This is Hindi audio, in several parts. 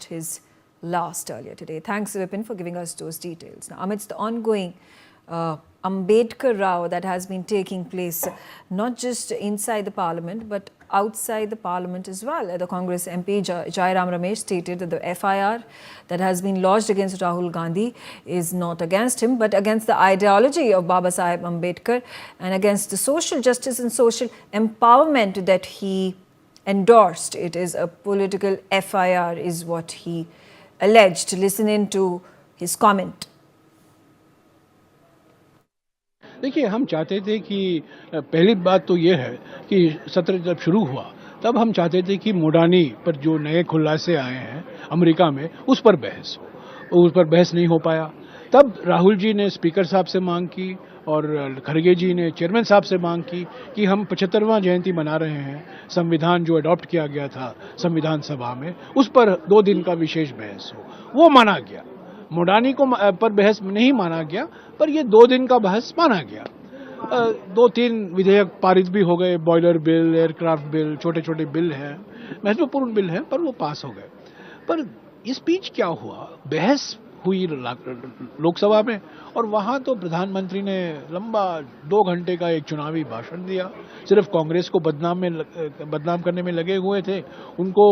breathed his last earlier today. Thanks, Vipin, for giving us those details. Now, amidst the ongoing Ambedkar Rao that has been taking place not just inside the parliament but outside the parliament as well. The Congress MP Jairam Ramesh stated that the FIR that has been lodged against Rahul Gandhi is not against him but against the ideology of Baba Saheb Ambedkar and against the social justice and social empowerment that he endorsed. It is a political FIR is what he alleged. Listen in to his comment. देखिए, हम चाहते थे कि पहली बात तो ये है कि सत्र जब शुरू हुआ तब हम चाहते थे कि मोडानी पर जो नए खुलासे आए हैं अमेरिका में उस पर बहस नहीं हो पाया। तब राहुल जी ने स्पीकर साहब से मांग की और खड़गे जी ने चेयरमैन साहब से मांग की कि हम 75वां जयंती मना रहे हैं, संविधान जो अडॉप्ट किया गया था संविधान सभा में उस पर 2 दिन का विशेष बहस हो, वो माना गया। मोडानी को पर बहस नहीं माना गया पर ये 2 दिन का बहस माना गया। 2-3 विधेयक पारित भी हो गए, बॉयलर बिल, एयरक्राफ्ट बिल, छोटे छोटे बिल हैं, महत्वपूर्ण बिल हैं पर वो पास हो गए। पर इस बीच क्या हुआ, बहस हुई लोकसभा में और वहां तो प्रधानमंत्री ने लंबा 2 घंटे का एक चुनावी भाषण दिया। सिर्फ कांग्रेस को बदनाम करने में लगे हुए थे। उनको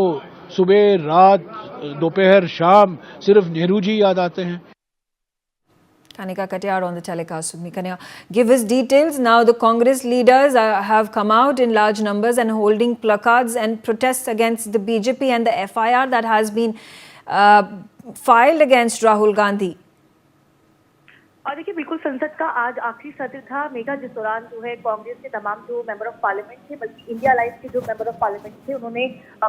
सुबह रात दोपहर शाम सिर्फ नेहरू जी याद आते हैं। Kanika Katiyar on the telecast with me. Kanika, give us details. Now the Congress leaders have come out in large numbers and holding placards and protests against the BJP and the FIR that has been filed against Rahul Gandhi. और देखिए, बिल्कुल संसद का आज आखिरी सत्र था मेघा, जिस दौरान जो है कांग्रेस के तमाम जो मेंबर ऑफ पार्लियामेंट थे, बल्कि इंडिया अलायंस के जो मेंबर ऑफ पार्लियामेंट थे, उन्होंने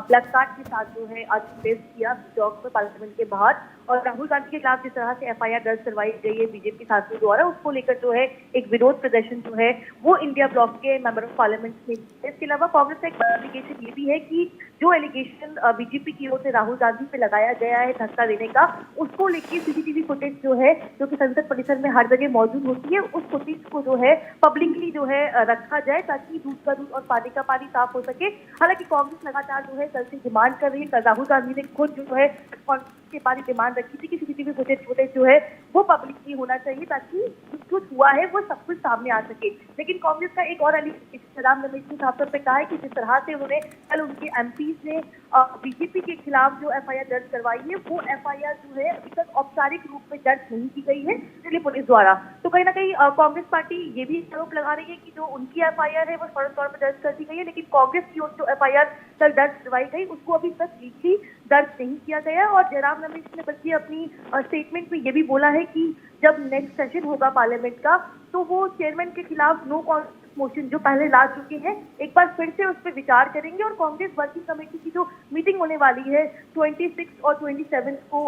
प्लग कार्ड के साथ जो है आज प्रेस किया चौक पर पार्लियामेंट के बाहर। और राहुल गांधी के खिलाफ जिस तरह से FIR दर्ज करवाई गई है बीजेपी सांसदों द्वारा, उसको लेकर जो है एक विरोध प्रदर्शन जो है वो इंडिया ब्लॉक के मेंबर ऑफ पार्लियामेंट ने। इसके अलावा कांग्रेस का एक एलिगेशन ये भी है कि जो एलिगेशन बीजेपी की ओर से राहुल गांधी पे लगाया गया है धक्का देने का, उसको लेकर सीसीटीवी फुटेज जो है जो कि संसद परिसर में हर जगह मौजूद होती है, उस फुटेज को जो है पब्लिकली जो है रखा जाए ताकि दूध का दूध और पानी का पानी साफ हो सके। हालांकि कांग्रेस लगातार जो है कल से डिमांड कर रही है, राहुल गांधी ने खुद जो है कांग्रेस के बाद डिमांड रखी थी कि सीसीटीवी फुटेज जो है वो पब्लिकली होना चाहिए ताकि कुछ हुआ है वो सब कुछ सामने आ सके। लेकिन कांग्रेस का एक और जयराम रमेश ने साफ तौर पर कहा है कि जिस तरह से उन्होंने कल उनके एमपीज ने बीजेपी के खिलाफ जो FIR दर्ज करवाई है, वो FIR जो है अभी तक औपचारिक रूप में दर्ज नहीं की गई है दिल्ली पुलिस द्वारा। तो कहीं ना कहीं कांग्रेस पार्टी ये भी आरोप लगा रही है कि जो उनकी FIR है वो फौरन तौर पर दर्ज कर दी गई है, लेकिन कांग्रेस की ओर जो FIR कल दर्ज करवाई गई उसको अभी तक लीगली दर्ज नहीं किया गया। और जयराम रमेश ने बल्कि अपनी स्टेटमेंट में ये भी बोला है कि जब नेक्स्ट सेशन होगा पार्लियामेंट का तो वो चेयरमैन के खिलाफ नो कॉन्फिडेंस मोशन जो पहले ला चुके हैं एक बार फिर से उस पर विचार करेंगे। और कांग्रेस वर्किंग कमेटी की जो मीटिंग होने वाली है 26 और 27 को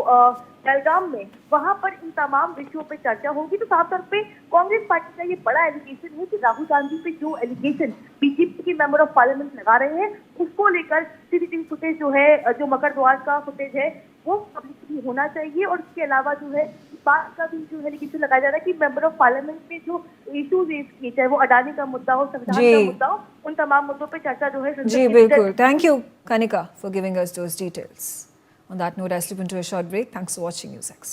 बेलगाम में, वहां पर इन तमाम विषयों पर चर्चा होगी। तो साफ तौर पे कांग्रेस पार्टी का ये बड़ा एलिगेशन है कि राहुल गांधी पे जो एलिगेशन बीजेपी के मेंबर ऑफ पार्लियामेंट लगा रहे हैं उसको लेकर सीसीटीवी फुटेज जो है, जो मकर द्वार का फुटेज है, वो पब्लिकली होना चाहिए। और इसके अलावा जो है बात का भी जो एलिगेशन लगाया जा रहा है कि मेंबर ऑफ पार्लियामेंट में जो इश्यूज रेज किए, चाहे वो अडानी का मुद्दा हो, संविधान का मुद्दा हो, उन तमाम मुद्दों पर चर्चा जो है। जी बिल्कुल, thank you Kanika for giving us those details. On that note, I slip into a short break. Thanks for watching News X.